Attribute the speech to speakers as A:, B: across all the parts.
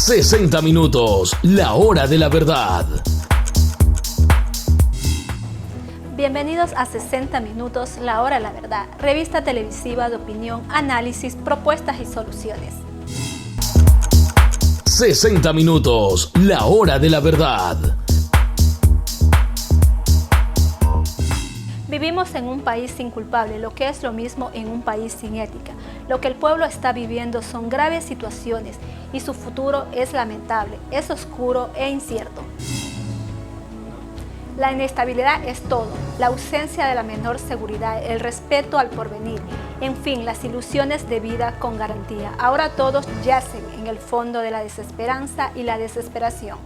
A: 60 minutos, la hora de la verdad.
B: Bienvenidos a 60 minutos, la hora de la verdad, revista televisiva de opinión, análisis, propuestas y soluciones.
A: 60 minutos, la hora de la verdad.
B: Vivimos en un país sin culpable, lo que es lo mismo en un país sin ética. Lo que el pueblo está viviendo son graves situaciones y su futuro es lamentable, es oscuro e incierto. La inestabilidad es todo, la ausencia de la menor seguridad, el respeto al porvenir, en fin, las ilusiones de vida con garantía. Ahora todos yacen en el fondo de la desesperanza y la desesperación.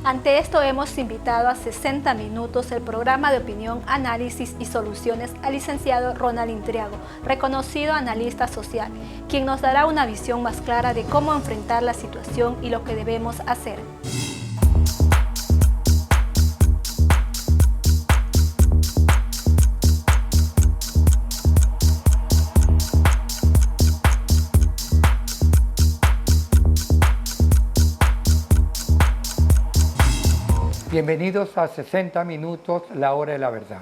B: Ante esto hemos invitado a 60 minutos el programa de opinión, análisis y soluciones al licenciado Ronald Intriago, reconocido analista social, quien nos dará una visión más clara de cómo enfrentar la situación y lo que debemos hacer.
C: Bienvenidos a 60 minutos, la hora de la verdad.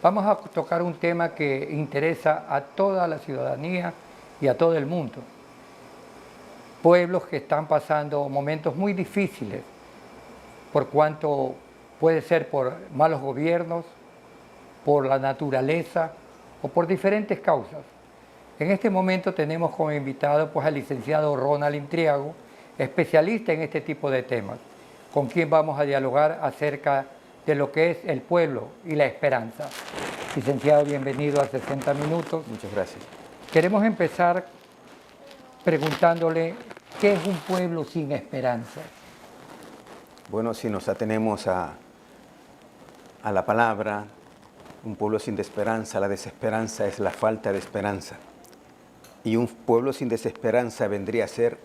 C: Vamos a tocar un tema que interesa a toda la ciudadanía y a todo el mundo. Pueblos que están pasando momentos muy difíciles, por cuanto puede ser por malos gobiernos, por la naturaleza o por diferentes causas. En este momento tenemos como invitado al licenciado Ronald Intriago, especialista en este tipo de temas, con quien vamos a dialogar acerca de lo que es el pueblo y la esperanza. Licenciado, bienvenido a 60 minutos.
D: Muchas gracias.
C: Queremos empezar preguntándole, ¿qué es un pueblo sin esperanza?
D: Bueno, si nos atenemos a la palabra, un pueblo sin esperanza, la desesperanza es la falta de esperanza. Y un pueblo sin desesperanza vendría a ser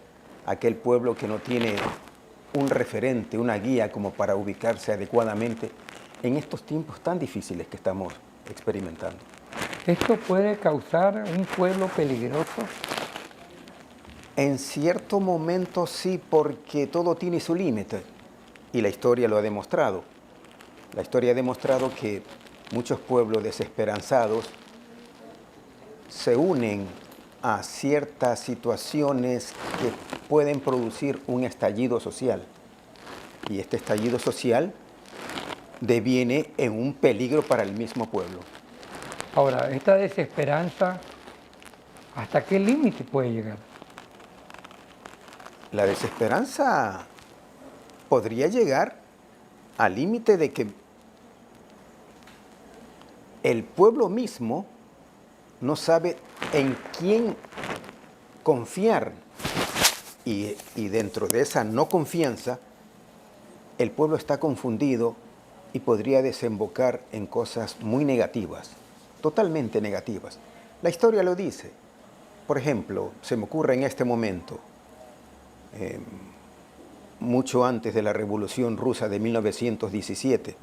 D: aquel pueblo que no tiene un referente, una guía como para ubicarse adecuadamente en estos tiempos tan difíciles que estamos experimentando.
C: ¿Esto puede causar un pueblo peligroso?
D: En cierto momento sí, porque todo tiene su límite y la historia lo ha demostrado. La historia ha demostrado que muchos pueblos desesperanzados se unen a ciertas situaciones que pueden producir un estallido social. Y este estallido social deviene en un peligro para el mismo pueblo.
C: Ahora, esta desesperanza, ¿hasta qué límite puede llegar?
D: La desesperanza podría llegar al límite de que el pueblo mismo no sabe en quién confiar y dentro de esa no confianza el pueblo está confundido y podría desembocar en cosas muy negativas, totalmente negativas. La historia lo dice. Por ejemplo, se me ocurre en este momento, mucho antes de la Revolución Rusa de 1917,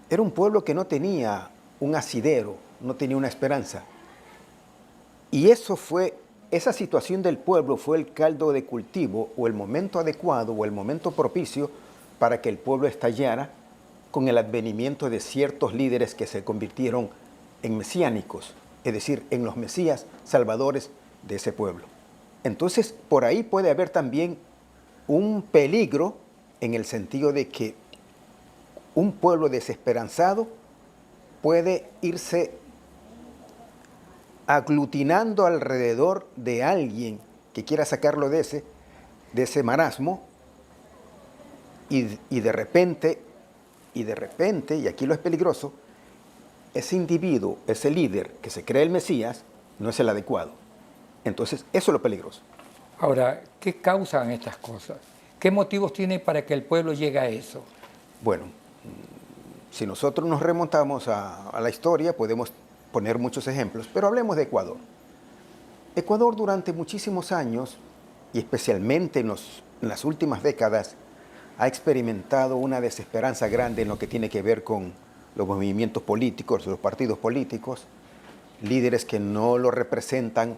D: era un pueblo que no tenía un asidero, no tenía una esperanza. Y esa situación del pueblo fue el caldo de cultivo o el momento adecuado o el momento propicio para que el pueblo estallara con el advenimiento de ciertos líderes que se convirtieron en mesiánicos, es decir, en los mesías salvadores de ese pueblo. Entonces, por ahí puede haber también un peligro en el sentido de que un pueblo desesperanzado puede irse aglutinando alrededor de alguien que quiera sacarlo de ese marasmo y de repente, y aquí lo es peligroso, ese individuo, ese líder que se cree el Mesías, no es el adecuado. Entonces, eso es lo peligroso.
C: Ahora, ¿qué causan estas cosas? ¿Qué motivos tiene para que el pueblo llegue a eso?
D: Bueno, si nosotros nos remontamos a la historia, podemos poner muchos ejemplos, pero hablemos de Ecuador. Ecuador durante muchísimos años, y especialmente en las últimas décadas, ha experimentado una desesperanza grande en lo que tiene que ver con los movimientos políticos, los partidos políticos, líderes que no lo representan,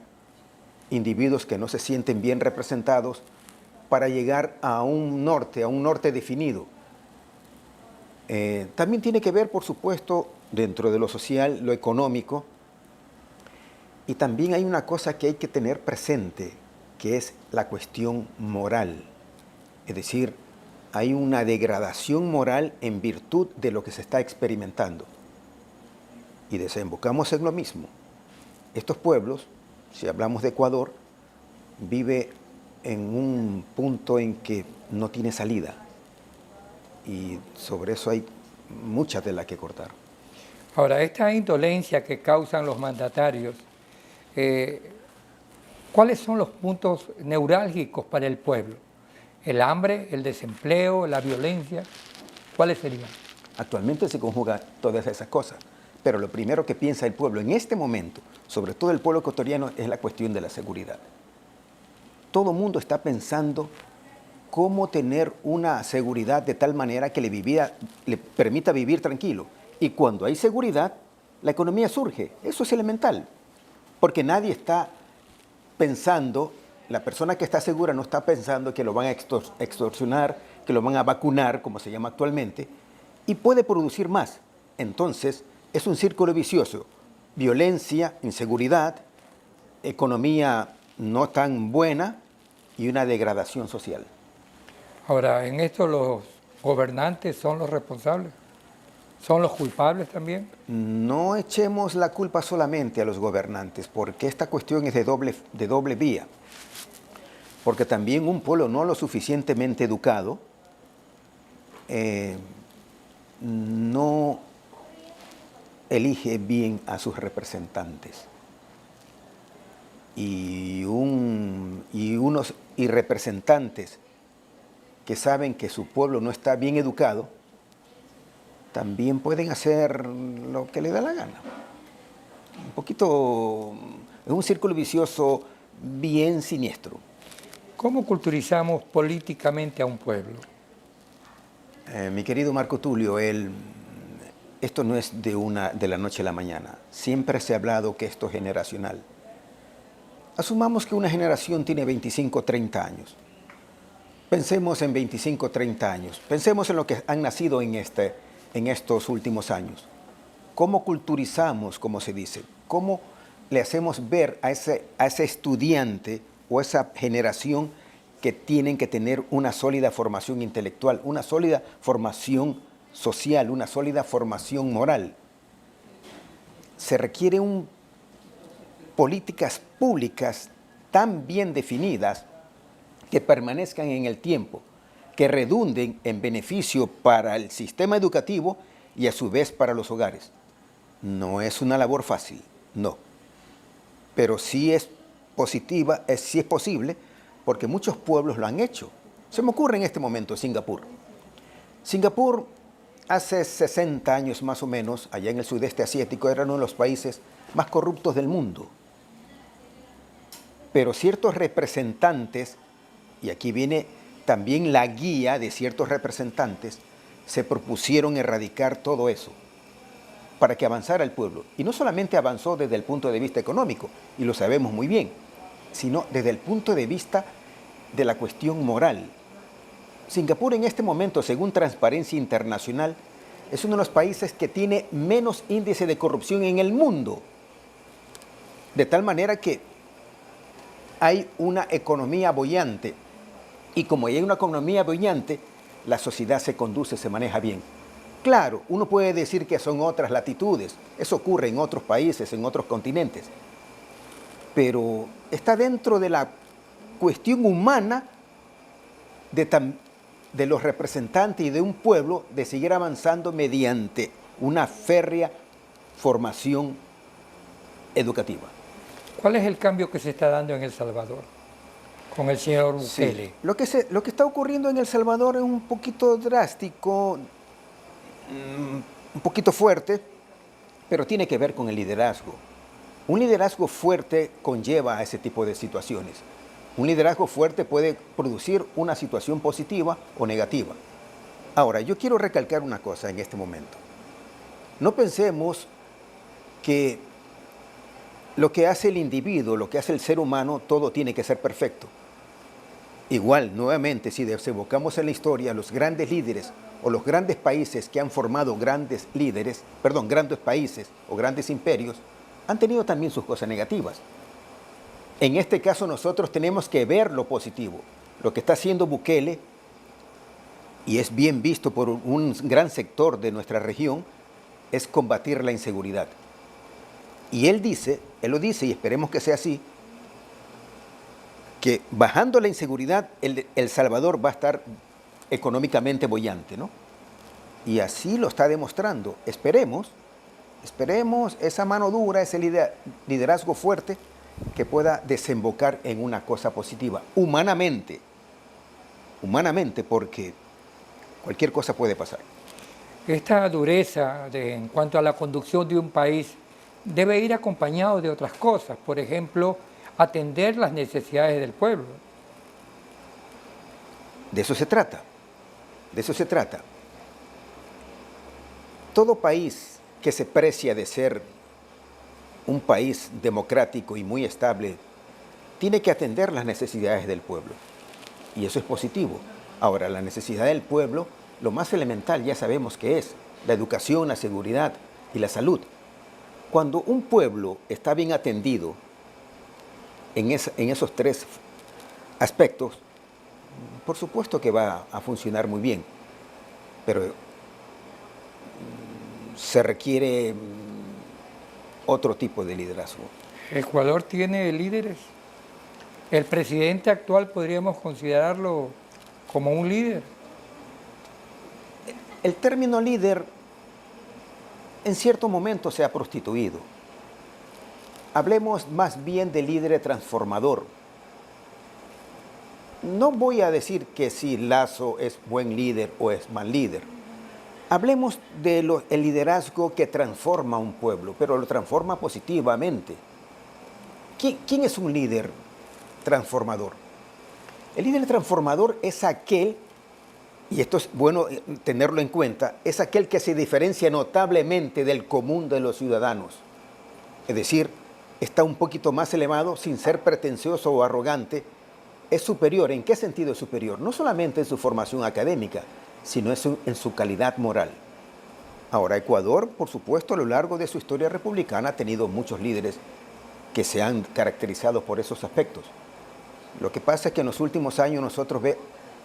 D: individuos que no se sienten bien representados para llegar a un norte definido. También tiene que ver, por supuesto, dentro de lo social, lo económico, y también hay una cosa que hay que tener presente, que es la cuestión moral. Es decir, hay una degradación moral en virtud de lo que se está experimentando. Y desembocamos en lo mismo. Estos pueblos, si hablamos de Ecuador, vive en un punto en que no tiene salida. Y sobre eso hay mucha tela que cortar.
C: Ahora, esta indolencia que causan los mandatarios, ¿cuáles son los puntos neurálgicos para el pueblo? ¿El hambre, el desempleo, la violencia? ¿Cuáles serían?
D: Actualmente se conjugan todas esas cosas, pero lo primero que piensa el pueblo en este momento, sobre todo el pueblo ecuatoriano, es la cuestión de la seguridad. Todo el mundo está pensando cómo tener una seguridad de tal manera que le permita vivir tranquilo. Y cuando hay seguridad, la economía surge. Eso es elemental, porque nadie está pensando, la persona que está segura no está pensando que lo van a extorsionar, que lo van a vacunar, como se llama actualmente, y puede producir más. Entonces, es un círculo vicioso. Violencia, inseguridad, economía no tan buena y una degradación social.
C: Ahora, en esto los gobernantes son los responsables, son los culpables también.
D: No echemos la culpa solamente a los gobernantes, porque esta cuestión es de doble vía. Porque también un pueblo no lo suficientemente educado no elige bien a sus representantes. Y representantes que saben que su pueblo no está bien educado, también pueden hacer lo que les da la gana. Un poquito, es un círculo vicioso bien siniestro.
C: ¿Cómo culturizamos políticamente a un pueblo?
D: Mi querido Marco Tulio, esto no es de la noche a la mañana. Siempre se ha hablado que esto es generacional. Asumamos que una generación tiene 25 o 30 años. Pensemos en 25 o 30 años. Pensemos en lo que han nacido en estos últimos años. ¿Cómo culturizamos, como se dice? ¿Cómo le hacemos ver a ese estudiante o esa generación que tienen que tener una sólida formación intelectual, una sólida formación social, una sólida formación moral? Se requieren políticas públicas tan bien definidas que permanezcan en el tiempo, que redunden en beneficio para el sistema educativo y a su vez para los hogares. No es una labor fácil, no. Pero sí es positiva, sí es posible, porque muchos pueblos lo han hecho. Se me ocurre en este momento Singapur. Singapur, hace 60 años más o menos, allá en el sudeste asiático, era uno de los países más corruptos del mundo. Pero ciertos representantes, y aquí viene también la guía de ciertos representantes, se propusieron erradicar todo eso para que avanzara el pueblo. Y no solamente avanzó desde el punto de vista económico, y lo sabemos muy bien, sino desde el punto de vista de la cuestión moral. Singapur en este momento, según Transparencia Internacional, es uno de los países que tiene menos índice de corrupción en el mundo. De tal manera que hay una economía boyante. Y como hay una economía boyante, la sociedad se conduce, se maneja bien. Claro, uno puede decir que son otras latitudes. Eso ocurre en otros países, en otros continentes. Pero está dentro de la cuestión humana de los representantes y de un pueblo de seguir avanzando mediante una férrea formación educativa.
C: ¿Cuál es el cambio que se está dando en El Salvador con el señor Bukele?
D: Sí. Lo que está ocurriendo en El Salvador es un poquito drástico, un poquito fuerte, pero tiene que ver con el liderazgo. Un liderazgo fuerte conlleva a ese tipo de situaciones. Un liderazgo fuerte puede producir una situación positiva o negativa. Ahora, yo quiero recalcar una cosa en este momento. No pensemos que lo que hace el individuo, lo que hace el ser humano, todo tiene que ser perfecto. igual, nuevamente, si desembocamos en la historia, los grandes líderes o los grandes países que han formado grandes líderes, perdón, grandes países o grandes imperios, han tenido también sus cosas negativas. En este caso nosotros tenemos que ver lo positivo. Lo que está haciendo Bukele, y es bien visto por un gran sector de nuestra región, es combatir la inseguridad. Y él lo dice, y esperemos que sea así, que bajando la inseguridad, El Salvador va a estar económicamente boyante, ¿no? Y así lo está demostrando. Esperemos esa mano dura, ese liderazgo fuerte que pueda desembocar en una cosa positiva, humanamente, porque cualquier cosa puede pasar.
C: Esta dureza en cuanto a la conducción de un país debe ir acompañado de otras cosas, por ejemplo, atender las necesidades del pueblo.
D: De eso se trata. Todo país que se precia de ser un país democrático y muy estable tiene que atender las necesidades del pueblo. Y eso es positivo. Ahora, la necesidad del pueblo, lo más elemental ya sabemos que es la educación, la seguridad y la salud. Cuando un pueblo está bien atendido en esos tres aspectos, por supuesto que va a funcionar muy bien, pero se requiere otro tipo de liderazgo.
C: ¿Ecuador tiene líderes? ¿El presidente actual podríamos considerarlo como un líder?
D: El término líder en cierto momento se ha prostituido. Hablemos más bien de líder transformador. No voy a decir que si Lasso es buen líder o es mal líder. Hablemos del liderazgo que transforma a un pueblo, pero lo transforma positivamente. ¿Quién es un líder transformador? El líder transformador es aquel, y esto es bueno tenerlo en cuenta, es aquel que se diferencia notablemente del común de los ciudadanos. Es decir, está un poquito más elevado sin ser pretencioso o arrogante. Es superior. ¿En qué sentido es superior? No solamente en su formación académica, sino en su calidad moral. Ahora, Ecuador, por supuesto, a lo largo de su historia republicana ha tenido muchos líderes que se han caracterizado por esos aspectos. Lo que pasa es que en los últimos años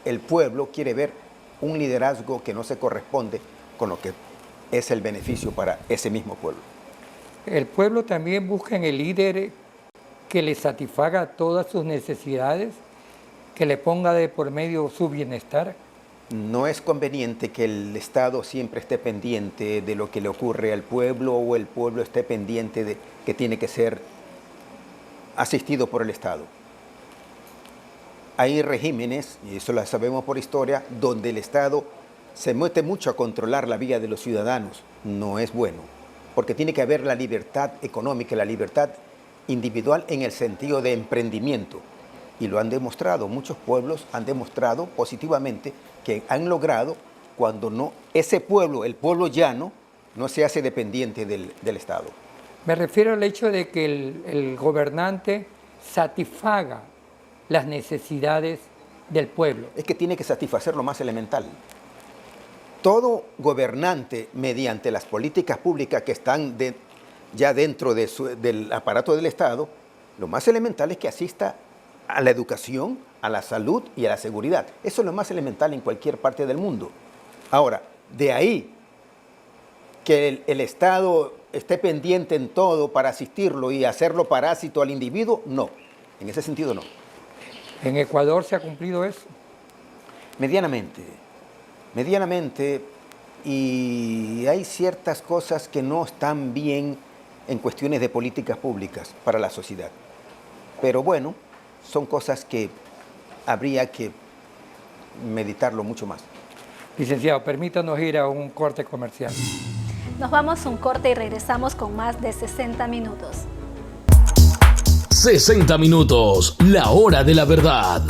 D: el pueblo quiere ver un liderazgo que no se corresponde con lo que es el beneficio para ese mismo pueblo.
C: El pueblo también busca en el líder que le satisfaga todas sus necesidades, que le ponga de por medio su bienestar.
D: No es conveniente que el Estado siempre esté pendiente de lo que le ocurre al pueblo o el pueblo esté pendiente de que tiene que ser asistido por el Estado. Hay regímenes, y eso lo sabemos por historia, donde el Estado se mete mucho a controlar la vida de los ciudadanos. No es bueno, porque tiene que haber la libertad económica, la libertad individual en el sentido de emprendimiento. Y lo han demostrado, muchos pueblos han demostrado positivamente que han logrado cuando ese pueblo, el pueblo llano, no se hace dependiente del Estado.
C: Me refiero al hecho de que el gobernante satisfaga las necesidades del pueblo.
D: Es que tiene que satisfacer lo más elemental. Todo gobernante, mediante las políticas públicas que están ya dentro del aparato del Estado, lo más elemental es que asista a la educación, a la salud y a la seguridad. Eso es lo más elemental en cualquier parte del mundo. Ahora, de ahí que el Estado esté pendiente en todo para asistirlo y hacerlo parásito al individuo, no. En ese sentido, no.
C: ¿En Ecuador se ha cumplido eso?
D: Medianamente, y hay ciertas cosas que no están bien en cuestiones de políticas públicas para la sociedad. Pero bueno, son cosas que habría que meditarlo mucho más.
C: Licenciado, permítanos ir a un corte comercial.
B: Nos vamos a un corte y regresamos con más de 60 minutos.
A: 60 minutos, la hora de la verdad.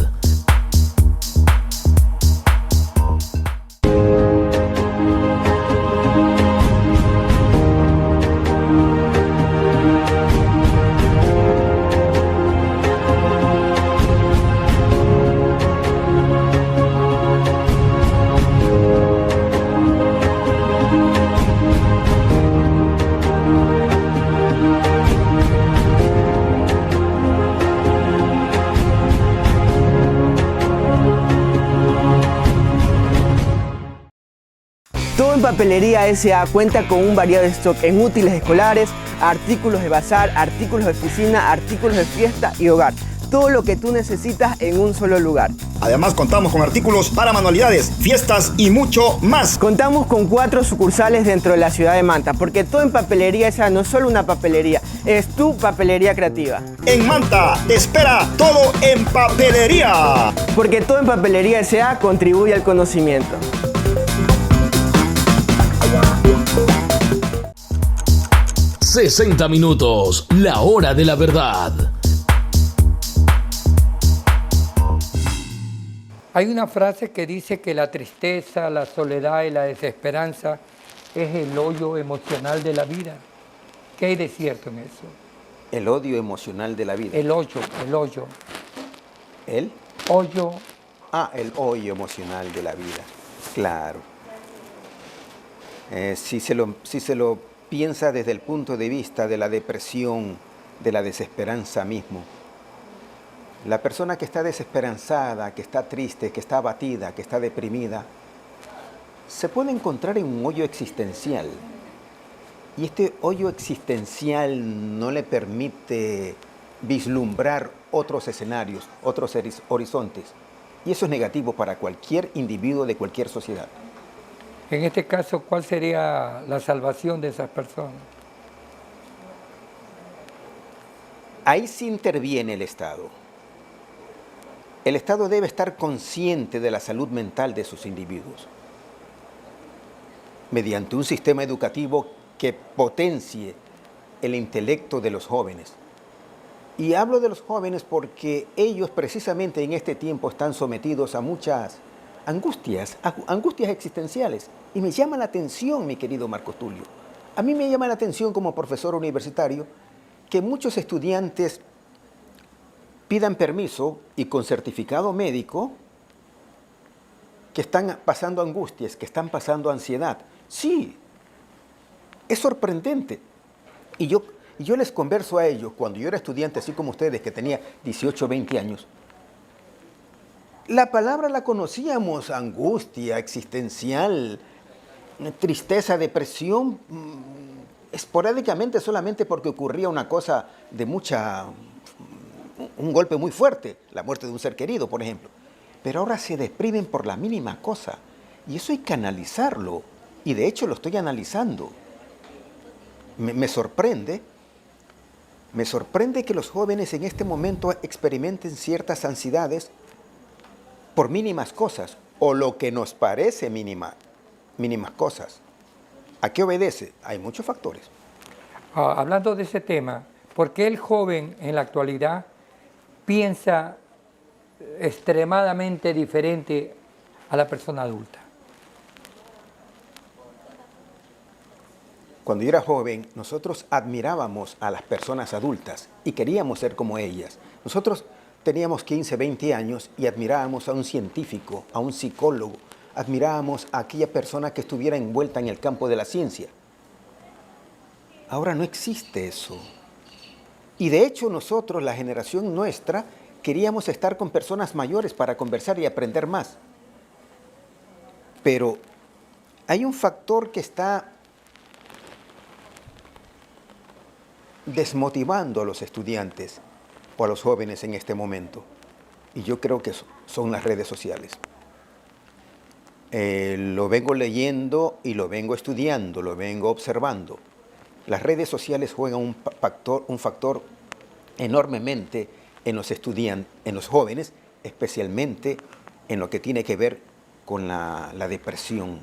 E: Papelería S.A. cuenta con un variado stock en útiles escolares, artículos de bazar, artículos de oficina, artículos de fiesta y hogar. Todo lo que tú necesitas en un solo lugar.
F: Además, contamos con artículos para manualidades, fiestas y mucho más.
E: Contamos con 4 sucursales dentro de la ciudad de Manta, porque todo en Papelería S.A. no es solo una papelería, es tu papelería creativa.
F: En Manta te espera todo en papelería.
E: Porque todo en Papelería S.A. contribuye al conocimiento.
A: ...60 minutos, la hora de la verdad.
C: Hay una frase que dice que la tristeza, la soledad y la desesperanza es el hoyo emocional de la vida. ¿Qué hay de cierto en eso?
D: El odio emocional de la vida.
C: El hoyo, el hoyo.
D: ¿El?
C: Hoyo.
D: Ah, el hoyo emocional de la vida. Claro. Si se lo piensa desde el punto de vista de la depresión, de la desesperanza mismo, la persona que está desesperanzada, que está triste, que está abatida, que está deprimida, se puede encontrar en un hoyo existencial. Y este hoyo existencial no le permite vislumbrar otros escenarios, otros horizontes. Y eso es negativo para cualquier individuo de cualquier sociedad.
C: En este caso, ¿cuál sería la salvación de esas personas?
D: Ahí sí interviene el Estado. El Estado debe estar consciente de la salud mental de sus individuos, mediante un sistema educativo que potencie el intelecto de los jóvenes. Y hablo de los jóvenes porque ellos precisamente en este tiempo están sometidos a muchas angustias existenciales. Y me llama la atención, mi querido Marco Tulio, a mí me llama la atención como profesor universitario que muchos estudiantes pidan permiso y con certificado médico que están pasando angustias, que están pasando ansiedad. Sí, es sorprendente. Y yo les converso a ellos, cuando yo era estudiante, así como ustedes, que tenía 18 o 20 años, la palabra la conocíamos, angustia existencial, tristeza, depresión, esporádicamente solamente porque ocurría una cosa de un golpe muy fuerte, la muerte de un ser querido, por ejemplo. Pero ahora se deprimen por la mínima cosa. Y eso hay que analizarlo. Y de hecho lo estoy analizando. Me sorprende que los jóvenes en este momento experimenten ciertas ansiedades por mínimas cosas, o lo que nos parece mínimas cosas. ¿A qué obedece? Hay muchos factores.
C: Hablando de ese tema, ¿por qué el joven en la actualidad piensa extremadamente diferente a la persona adulta?
D: Cuando yo era joven, nosotros admirábamos a las personas adultas y queríamos ser como ellas. Nosotros teníamos 15, 20 años y admirábamos a un científico, a un psicólogo, admirábamos a aquella persona que estuviera envuelta en el campo de la ciencia. Ahora no existe eso. Y de hecho nosotros, la generación nuestra, queríamos estar con personas mayores para conversar y aprender más. Pero hay un factor que está desmotivando a los estudiantes o a los jóvenes en este momento. Y yo creo que son las redes sociales. Lo vengo leyendo y lo vengo estudiando, lo vengo observando. Las redes sociales juegan un factor enormemente en los estudiantes, en los jóvenes, especialmente en lo que tiene que ver con la depresión,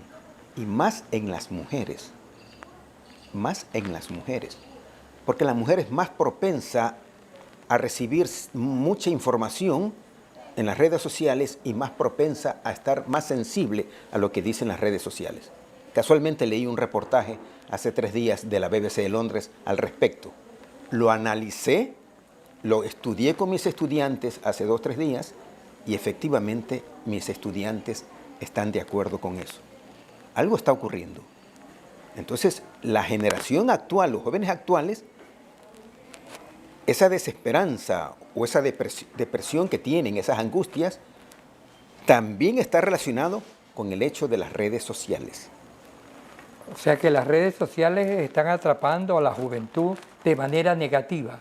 D: y más en las mujeres. Más en las mujeres. Porque la mujer es más propensa a recibir mucha información en las redes sociales y más propensa a estar más sensible a lo que dicen las redes sociales. Casualmente leí un reportaje hace 3 días de la BBC de Londres al respecto. Lo analicé, lo estudié con mis estudiantes hace 2 o 3 días y efectivamente mis estudiantes están de acuerdo con eso. Algo está ocurriendo. Entonces, la generación actual, los jóvenes actuales, esa desesperanza o esa depresión que tienen, esas angustias, también está relacionado con el hecho de las redes sociales.
C: O sea que las redes sociales están atrapando a la juventud de manera negativa.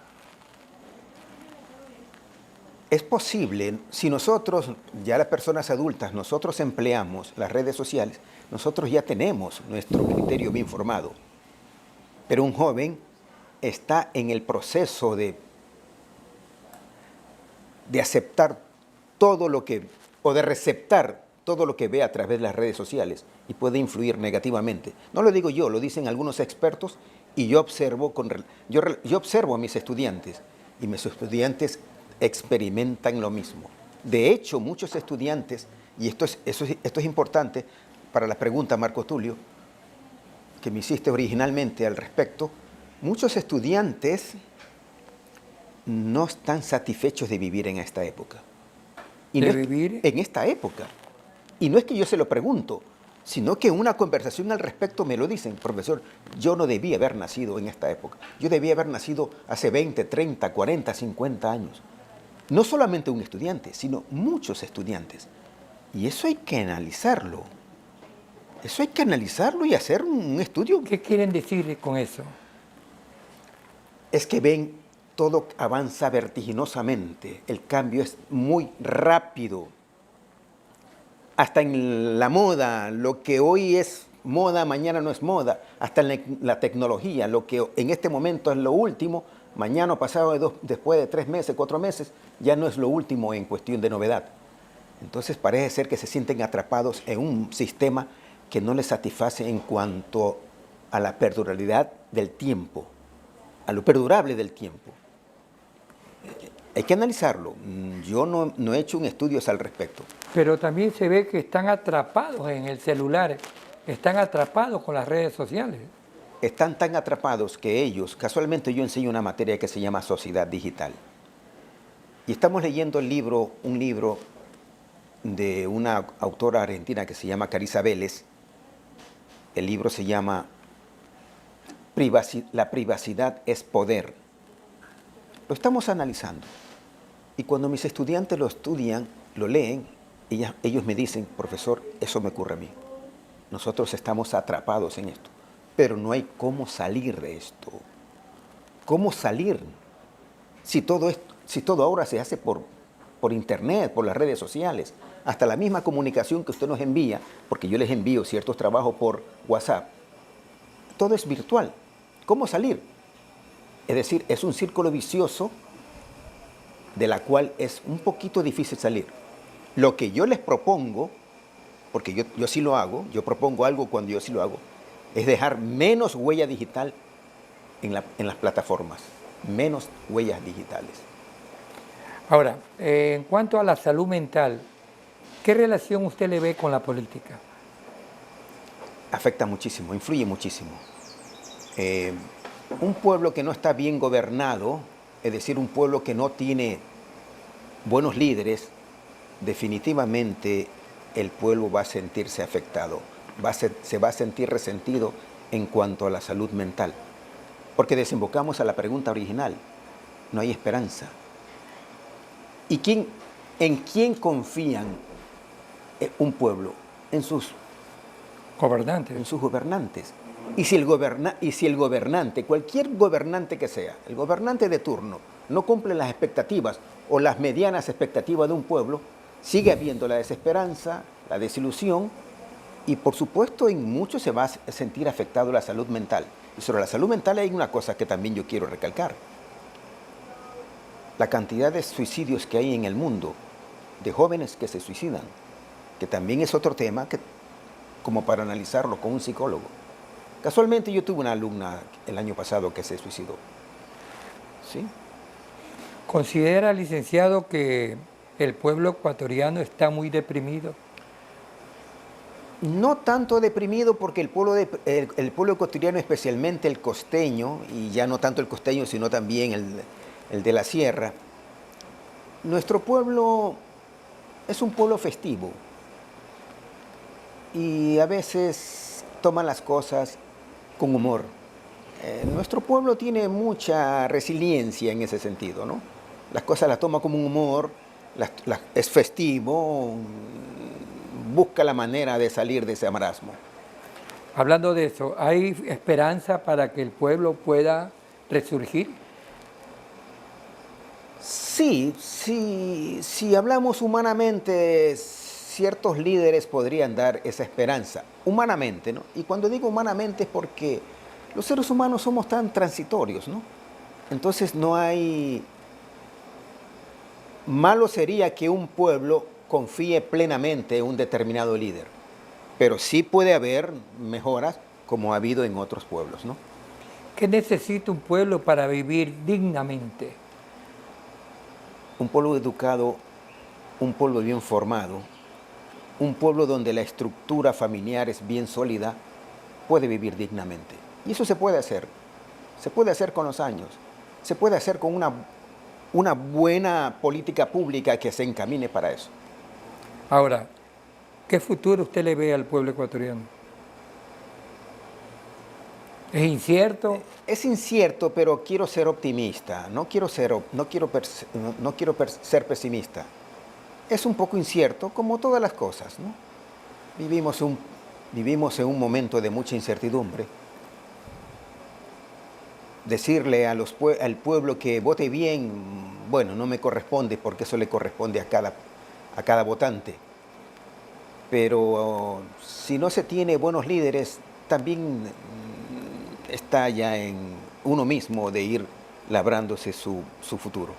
D: Es posible, si nosotros, ya las personas adultas, nosotros empleamos las redes sociales, nosotros ya tenemos nuestro criterio bien formado. Pero un joven está en el proceso de aceptar todo lo que, o de receptar todo lo que ve a través de las redes sociales y puede influir negativamente. No lo digo yo, lo dicen algunos expertos y yo observo, yo observo a mis estudiantes y mis estudiantes experimentan lo mismo. De hecho, muchos estudiantes, y esto es importante para la pregunta, Marco Tulio, que me hiciste originalmente al respecto, muchos estudiantes no están satisfechos de vivir en esta época. Y
C: ¿De
D: no
C: vivir?
D: En esta época. Y no es que yo se lo pregunto, sino que en una conversación al respecto me lo dicen, profesor, yo no debía haber nacido en esta época. Yo debía haber nacido hace 20, 30, 40, 50 años. No solamente un estudiante, sino muchos estudiantes. Y eso hay que analizarlo. Eso hay que analizarlo y hacer un estudio.
C: ¿Qué quieren decir con eso?
D: Es que ven, todo avanza vertiginosamente. El cambio es muy rápido. Hasta en la moda, lo que hoy es moda, mañana no es moda. Hasta en la tecnología, lo que en este momento es lo último, mañana o pasado, después de 3 meses, 4 meses, ya no es lo último en cuestión de novedad. Entonces parece ser que se sienten atrapados en un sistema que no les satisface en cuanto a la perdurabilidad del tiempo, a lo perdurable del tiempo. Hay que analizarlo. Yo no he hecho un estudio al respecto.
C: Pero también se ve que están atrapados en el celular, están atrapados con las redes sociales.
D: Están tan atrapados que ellos, casualmente yo enseño una materia que se llama Sociedad Digital. Y estamos leyendo un libro de una autora argentina que se llama Carissa Vélez. El libro se llama La privacidad es poder. Lo estamos analizando. Y cuando mis estudiantes lo estudian, lo leen, ellos me dicen, profesor, eso me ocurre a mí. Nosotros estamos atrapados en esto. Pero no hay cómo salir de esto. ¿Cómo salir? Si todo ahora se hace por internet, por las redes sociales, hasta la misma comunicación que usted nos envía, porque yo les envío ciertos trabajos por WhatsApp, todo es virtual. ¿Cómo salir? Es decir, es un círculo vicioso de la cual es un poquito difícil salir. Lo que yo les propongo, porque yo sí lo hago, yo propongo algo cuando yo sí lo hago, es dejar menos huella digital en las plataformas, menos huellas digitales.
C: Ahora, en cuanto a la salud mental, ¿qué relación usted le ve con la política?
D: Afecta muchísimo, influye muchísimo. Un pueblo que no está bien gobernado, es decir, un pueblo que no tiene buenos líderes, definitivamente el pueblo va a sentirse afectado, se va a sentir resentido en cuanto a la salud mental. Porque desembocamos a la pregunta original, no hay esperanza. ¿Y en quién confían un pueblo? En sus gobernantes. Y si el gobernante, cualquier gobernante que sea, el gobernante de turno, no cumple las expectativas o las medianas expectativas de un pueblo, sigue habiendo la desesperanza, la desilusión y por supuesto en muchos se va a sentir afectado la salud mental. Y sobre la salud mental hay una cosa que también yo quiero recalcar. La cantidad de suicidios que hay en el mundo, de jóvenes que se suicidan, que también es otro tema como para analizarlo con un psicólogo. Casualmente yo tuve una alumna el año pasado que se suicidó. ¿Sí?
C: ¿Considera, licenciado, que el pueblo ecuatoriano está muy deprimido?
D: No tanto deprimido porque el pueblo ecuatoriano, especialmente el costeño, y ya no tanto el costeño, sino también el de la sierra, nuestro pueblo es un pueblo festivo y a veces toma las cosas con humor. Nuestro pueblo tiene mucha resiliencia en ese sentido, ¿no? Las cosas las toma como un humor, es festivo, busca la manera de salir de ese marasmo.
C: Hablando de eso, ¿hay esperanza para que el pueblo pueda resurgir?
D: Sí, si hablamos humanamente, ciertos líderes podrían dar esa esperanza, humanamente, ¿no? Y cuando digo humanamente es porque los seres humanos somos tan transitorios, ¿no? Entonces no hay... Malo sería que un pueblo confíe plenamente en un determinado líder, pero sí puede haber mejoras como ha habido en otros pueblos, ¿no?
C: ¿Qué necesita un pueblo para vivir dignamente?
D: Un pueblo educado, un pueblo bien formado, un pueblo donde la estructura familiar es bien sólida, puede vivir dignamente. Y eso se puede hacer con los años, se puede hacer con una buena política pública que se encamine para eso.
C: Ahora, ¿qué futuro usted le ve al pueblo ecuatoriano? ¿Es incierto?
D: Es incierto, pero quiero ser optimista, no quiero ser pesimista. Es un poco incierto, como todas las cosas, ¿no? Vivimos en un momento de mucha incertidumbre. Decirle al pueblo que vote bien, bueno, no me corresponde porque eso le corresponde a cada votante. Pero si no se tiene buenos líderes, también está ya en uno mismo de ir labrándose su futuro.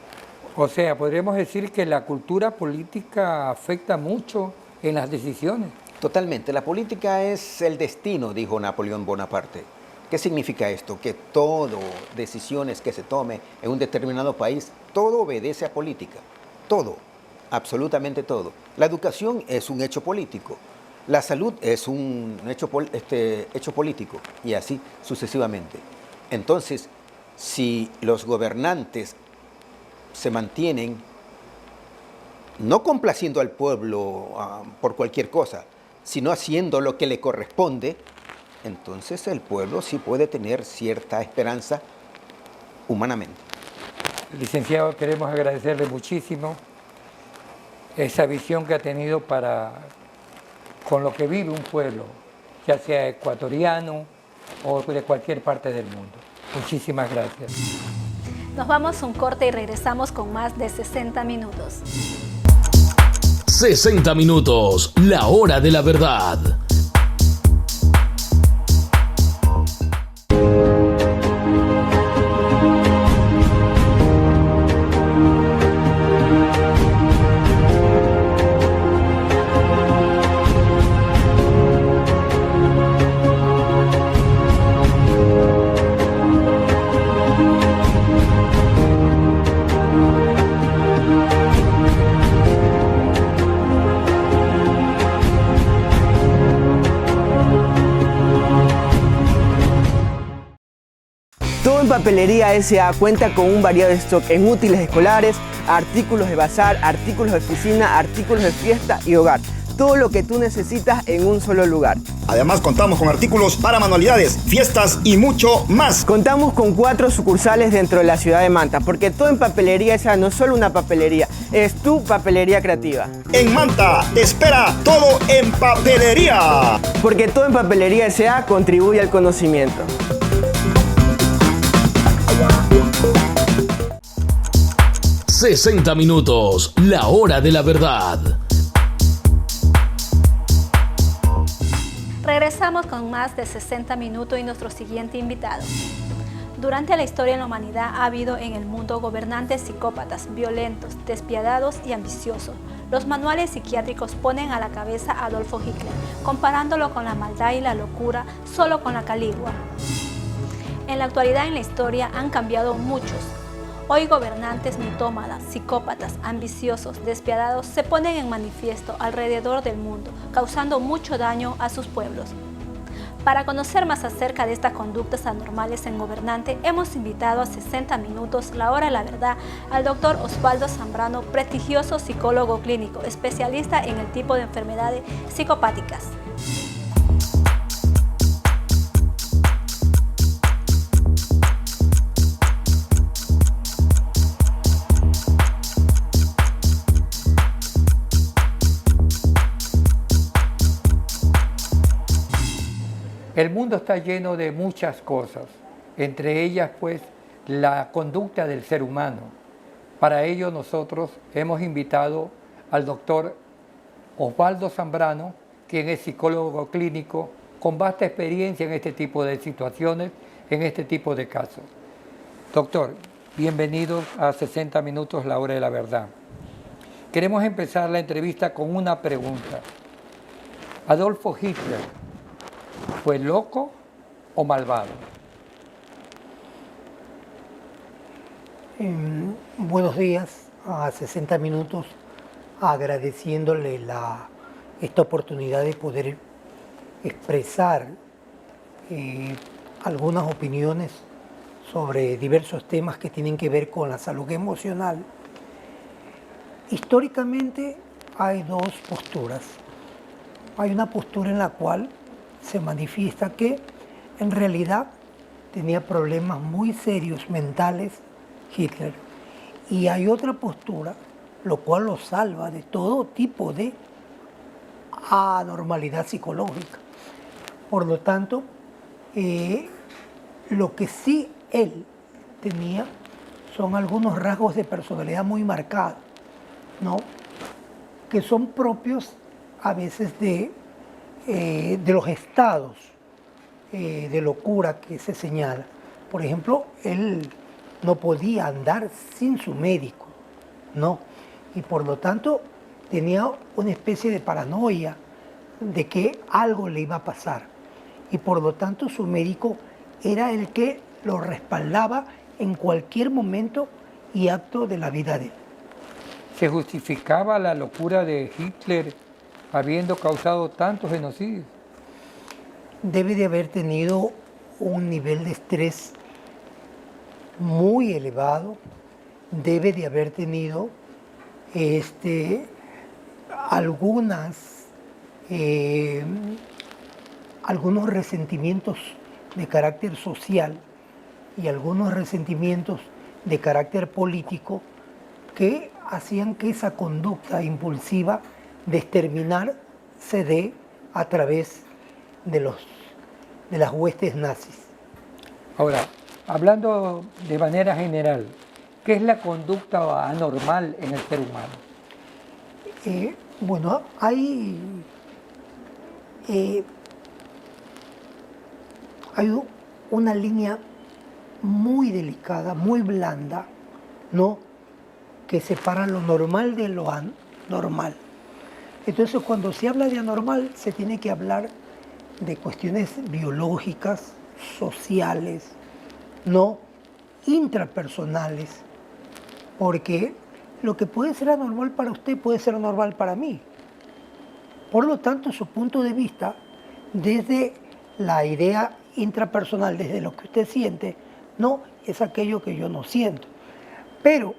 C: O sea, podríamos decir que la cultura política afecta mucho en las decisiones.
D: Totalmente. La política es el destino, dijo Napoleón Bonaparte. ¿Qué significa esto? Que todo, decisiones que se tome en un determinado país, todo obedece a política. Todo, absolutamente todo. La educación es un hecho político. La salud es un hecho político y así sucesivamente. Entonces, si los gobernantes se mantienen no complaciendo al pueblo por cualquier cosa, sino haciendo lo que le corresponde, entonces el pueblo sí puede tener cierta esperanza humanamente.
C: Licenciado, queremos agradecerle muchísimo esa visión que ha tenido con lo que vive un pueblo, ya sea ecuatoriano o de cualquier parte del mundo. Muchísimas gracias.
B: Nos vamos a un corte y regresamos con más de 60 minutos.
A: 60 minutos, la hora de la verdad.
E: Todo en Papelería S.A. cuenta con un variado stock en útiles escolares, artículos de bazar, artículos de oficina, artículos de fiesta y hogar. Todo lo que tú necesitas en un solo lugar.
F: Además contamos con artículos para manualidades, fiestas y mucho más.
E: Contamos con 4 sucursales dentro de la ciudad de Manta, porque Todo en Papelería S.A. no es solo una papelería, es tu papelería creativa.
F: En Manta te espera Todo en Papelería.
E: Porque Todo en Papelería S.A. contribuye al conocimiento.
A: ¡60 minutos! La hora de la verdad.
B: Regresamos con más de 60 minutos y nuestro siguiente invitado. Durante la historia de la humanidad ha habido en el mundo gobernantes psicópatas, violentos, despiadados y ambiciosos. Los manuales psiquiátricos ponen a la cabeza a Adolfo Hitler, comparándolo con la maldad y la locura solo con la Caligula. En la actualidad en la historia han cambiado muchos. Hoy gobernantes mitómadas, psicópatas, ambiciosos, despiadados se ponen en manifiesto alrededor del mundo, causando mucho daño a sus pueblos. Para conocer más acerca de estas conductas anormales en gobernantes, hemos invitado a 60 minutos, la hora de la verdad, al doctor Osvaldo Zambrano, prestigioso psicólogo clínico, especialista en el tipo de enfermedades psicopáticas.
C: El mundo está lleno de muchas cosas, entre ellas pues la conducta del ser humano. Para ello nosotros hemos invitado al doctor Osvaldo Zambrano, quien es psicólogo clínico con vasta experiencia en este tipo de situaciones, en este tipo de casos. Doctor, bienvenido a 60 Minutos, la hora de la verdad. Queremos empezar la entrevista con una pregunta. ¿Adolfo Hitler fue loco o malvado?
G: Buenos días, a 60 Minutos, agradeciéndole esta oportunidad de poder expresar algunas opiniones sobre diversos temas que tienen que ver con la salud emocional. Históricamente hay dos posturas. Hay una postura en la cual se manifiesta que en realidad tenía problemas muy serios mentales Hitler, y hay otra postura lo cual lo salva de todo tipo de anormalidad psicológica. Por lo tanto, lo que sí él tenía son algunos rasgos de personalidad muy marcados, ¿no? Que son propios a veces de los estados de locura que se señala. Por ejemplo, él no podía andar sin su médico, ¿no? Y por lo tanto tenía una especie de paranoia de que algo le iba a pasar. Y por lo tanto su médico era el que lo respaldaba en cualquier momento y acto de la vida de él.
C: ¿Se justificaba la locura de Hitler habiendo causado tantos genocidios?
G: Debe de haber tenido un nivel de estrés muy elevado, debe de haber tenido algunos resentimientos de carácter social y algunos resentimientos de carácter político que hacían que esa conducta impulsiva de exterminar se dé a través de las huestes nazis.
C: Ahora, hablando de manera general, ¿qué es la conducta anormal en el ser humano?
G: Bueno, hay una línea muy delicada, muy blanda, ¿no?, que separa lo normal de lo anormal. Entonces, cuando se habla de anormal, se tiene que hablar de cuestiones biológicas, sociales, no intrapersonales, porque lo que puede ser anormal para usted puede ser anormal para mí. Por lo tanto, su punto de vista, desde la idea intrapersonal, desde lo que usted siente, no es aquello que yo no siento. Pero,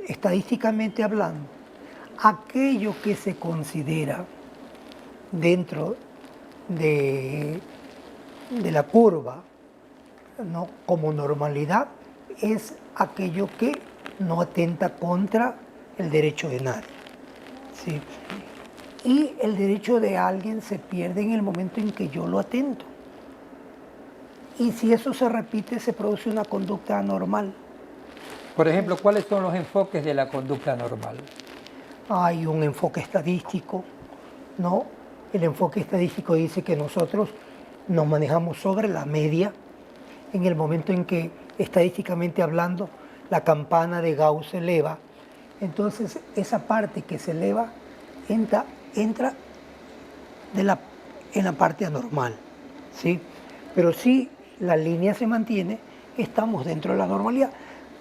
G: estadísticamente hablando, aquello que se considera dentro de la curva, ¿no?, como normalidad, es aquello que no atenta contra el derecho de nadie, ¿sí? Y el derecho de alguien se pierde en el momento en que yo lo atento. Y si eso se repite, se produce una conducta anormal.
C: Por ejemplo, ¿cuáles son los enfoques de la conducta anormal?
G: Hay un enfoque estadístico, ¿no? El enfoque estadístico dice que nosotros nos manejamos sobre la media en el momento en que, estadísticamente hablando, la campana de Gauss se eleva. Entonces, esa parte que se eleva entra en la parte anormal, ¿sí? Pero si la línea se mantiene, estamos dentro de la normalidad.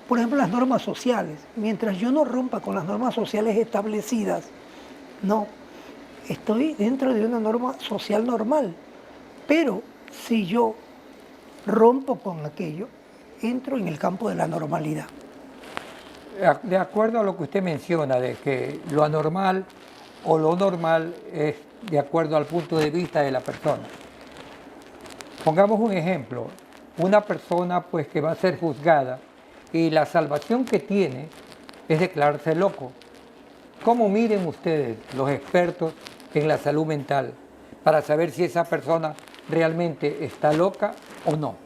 G: Por ejemplo, las normas sociales. Mientras yo no rompa con las normas sociales establecidas, no, estoy dentro de una norma social normal. Pero si yo rompo con aquello, entro en el campo de la normalidad.
C: De acuerdo a lo que usted menciona, de que lo anormal o lo normal es de acuerdo al punto de vista de la persona. Pongamos un ejemplo, una persona pues que va a ser juzgada y la salvación que tiene es declararse loco. ¿Cómo miden ustedes, los expertos en la salud mental, para saber si esa persona realmente está loca o no?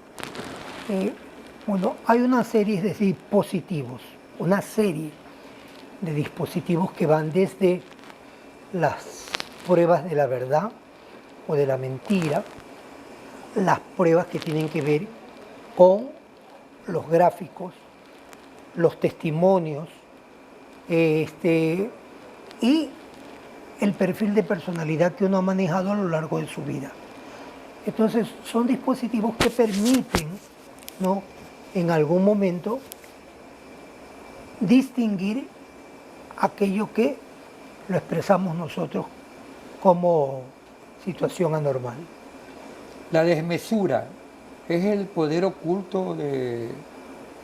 G: Bueno, hay una serie de dispositivos, que van desde las pruebas de la verdad o de la mentira, las pruebas que tienen que ver con los gráficos, los testimonios, y el perfil de personalidad que uno ha manejado a lo largo de su vida. Entonces, son dispositivos que permiten, ¿no?, en algún momento distinguir aquello que lo expresamos nosotros como situación anormal.
C: La desmesura es el poder oculto de,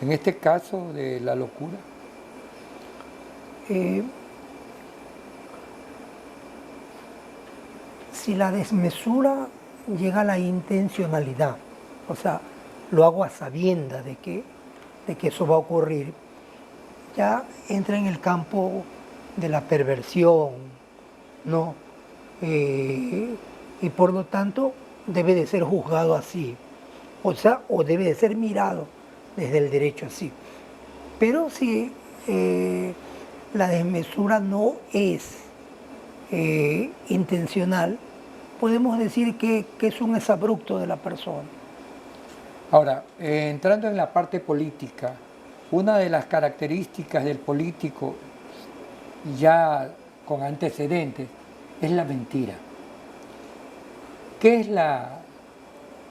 C: en este caso, de la locura.
G: Si la desmesura llega a la intencionalidad, o sea, lo hago a sabiendas de que eso va a ocurrir, ya entra en el campo de la perversión, ¿no? Y por lo tanto debe de ser juzgado así, o sea, o debe de ser mirado desde el derecho así. Pero si la desmesura no es intencional, podemos decir que es un exabrupto de la persona.
C: Ahora, entrando en la parte política, una de las características del político ya con antecedentes es la mentira. ¿Qué es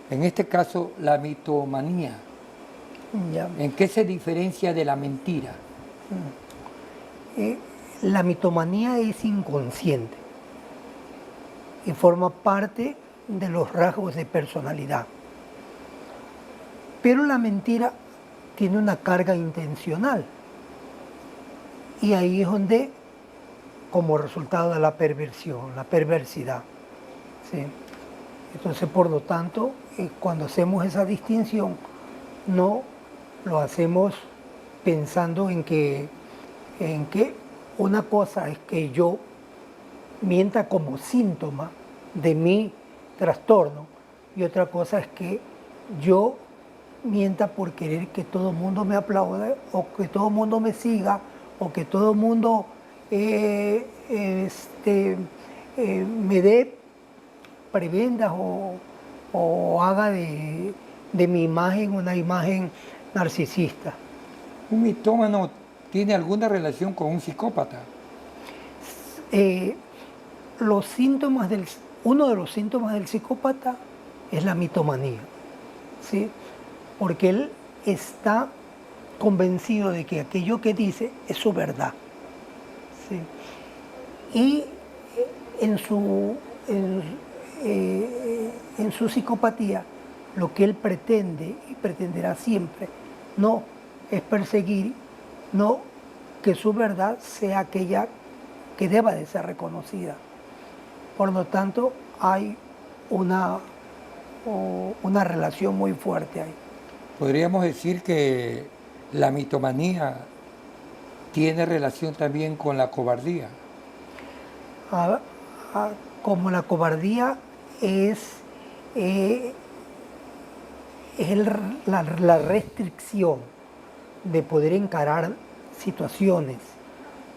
C: en este caso, la mitomanía?
G: Ya.
C: ¿En qué se diferencia de la mentira?
G: La mitomanía es inconsciente y forma parte de los rasgos de personalidad. Pero la mentira tiene una carga intencional y ahí es donde, como resultado de la perversión, la perversidad, ¿sí? Entonces, por lo tanto, cuando hacemos esa distinción, no lo hacemos pensando en que una cosa es que yo mienta como síntoma de mi trastorno y otra cosa es que yo mienta por querer que todo el mundo me aplaude o que todo el mundo me siga o que todo el mundo me dé prebendas o haga de mi imagen una imagen narcisista.
C: ¿Un mitómano tiene alguna relación con un psicópata?
G: Uno de los síntomas del psicópata es la mitomanía, ¿sí? Porque él está convencido de que aquello que dice es su verdad, ¿sí? Y en su psicopatía, lo que él pretende y pretenderá siempre, no es perseguir, no que su verdad sea aquella que deba de ser reconocida. Por lo tanto, hay una relación muy fuerte ahí.
C: Podríamos decir que la mitomanía tiene relación también con la cobardía.
G: Como la cobardía es la restricción de poder encarar situaciones,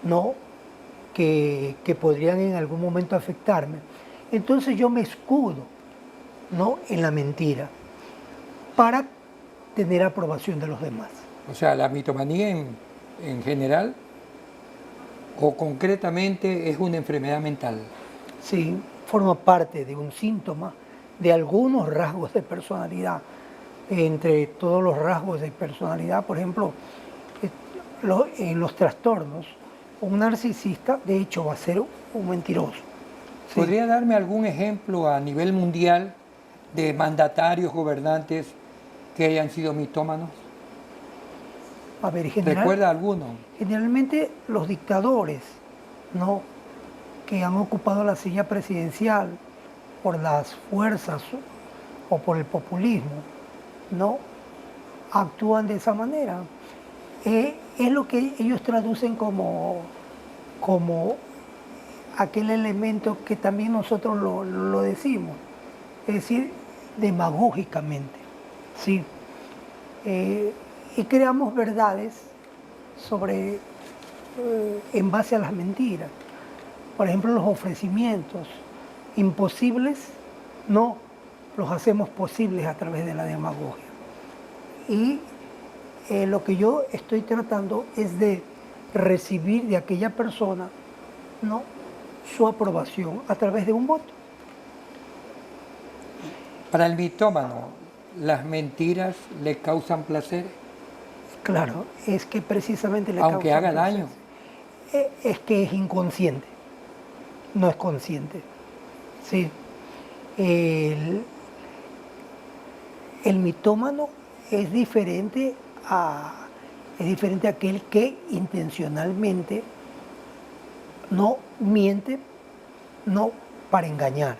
G: ¿no?, que podrían en algún momento afectarme. Entonces yo me escudo, ¿no?, en la mentira para tener aprobación de los demás.
C: O sea, la mitomanía en general o concretamente es una enfermedad mental.
G: Sí, forma parte de un síntoma de algunos rasgos de personalidad. Entre todos los rasgos de personalidad, por ejemplo, en los trastornos, un narcisista de hecho va a ser un mentiroso. ¿Sí?
C: ¿Podría darme algún ejemplo a nivel mundial de mandatarios, gobernantes que hayan sido mitómanos?
G: A ver,
C: ¿Recuerda alguno?
G: Generalmente los dictadores, ¿no?, que han ocupado la silla presidencial por las fuerzas o por el populismo, ¿no?, actúan de esa manera. Es lo que ellos traducen como aquel elemento que también nosotros lo decimos. Es decir, demagógicamente, ¿sí? Y creamos verdades sobre, en base a las mentiras. Por ejemplo, los ofrecimientos imposibles, no los hacemos posibles a través de la demagogia. Y lo que yo estoy tratando es de recibir de aquella persona, ¿no?, su aprobación a través de un voto.
C: Para el mitómano, ¿las mentiras le causan placer?
G: Claro, es que precisamente le
C: aunque
G: causa
C: haga
G: placer.
C: daño.
G: Es que es inconsciente, no es consciente. Sí. El mitómano es diferente a aquel que intencionalmente no miente, no para engañar.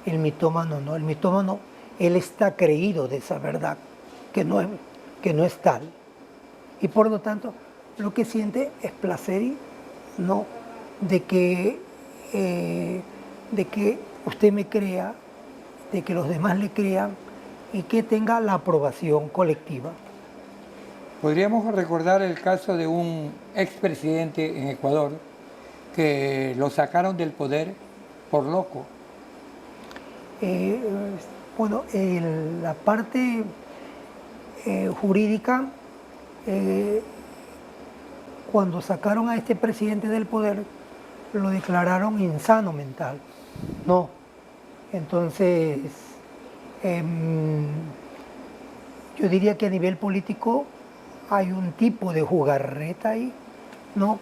G: El mitómano no, el mitómano, él está creído de esa verdad, que no es tal. Y por lo tanto, lo que siente es placer y no de que usted me crea, de que los demás le crean y que tenga la aprobación colectiva.
C: Podríamos recordar el caso de un expresidente en Ecuador que lo sacaron del poder por loco.
G: Bueno, la parte jurídica, cuando sacaron a este presidente del poder, lo declararon insano mental. No. Entonces, yo diría que a nivel político hay un tipo de jugarreta ahí, ¿no?,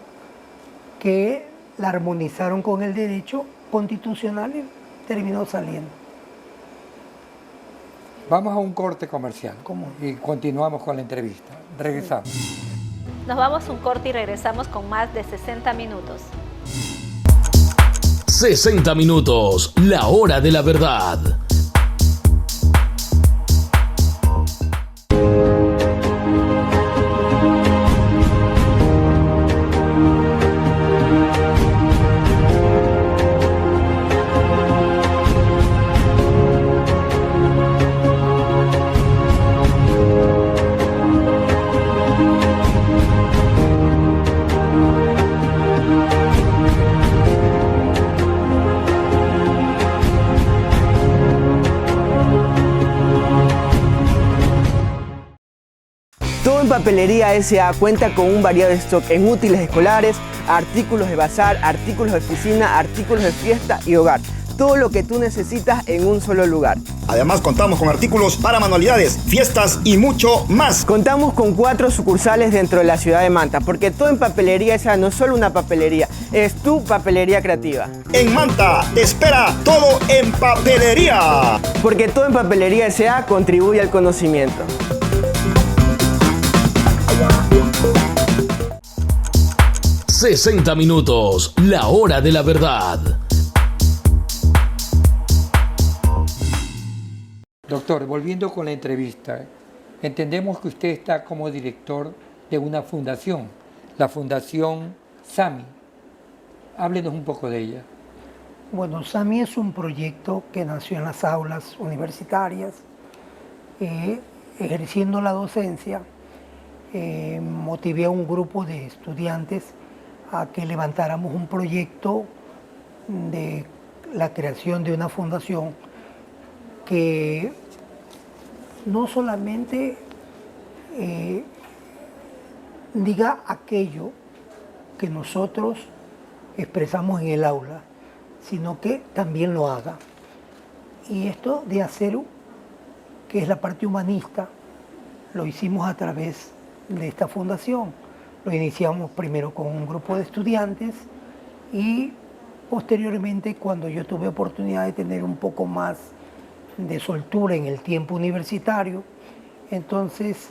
G: que la armonizaron con el derecho constitucional y terminó saliendo.
C: Vamos a un corte comercial.
G: ¿Cómo?
C: Y continuamos con la entrevista. Regresamos.
B: Nos vamos a un corte y regresamos con más de 60 minutos.
A: 60 minutos, la hora de la verdad.
E: Todo en Papelería S.A. cuenta con un variado stock en útiles escolares, artículos de bazar, artículos de oficina, artículos de fiesta y hogar. Todo lo que tú necesitas en un solo lugar.
F: Además, contamos con artículos para manualidades, fiestas y mucho más.
E: Contamos con 4 sucursales dentro de la ciudad de Manta, porque Todo en Papelería S.A. no es solo una papelería, es tu papelería creativa.
F: En Manta te espera Todo en Papelería.
E: Porque Todo en Papelería S.A. contribuye al conocimiento.
A: ¡60 minutos! La hora de la verdad.
C: Doctor, volviendo con la entrevista, entendemos que usted está como director de una fundación, la Fundación SAMI. Háblenos un poco de ella.
G: Bueno, SAMI es un proyecto que nació en las aulas universitarias, ejerciendo la docencia. Motivé a un grupo de estudiantes a que levantáramos un proyecto de la creación de una fundación que no solamente diga aquello que nosotros expresamos en el aula, sino que también lo haga. Y esto de hacer, que es la parte humanista, lo hicimos a través de esta fundación. Lo iniciamos primero con un grupo de estudiantes y posteriormente, cuando yo tuve oportunidad de tener un poco más de soltura en el tiempo universitario, entonces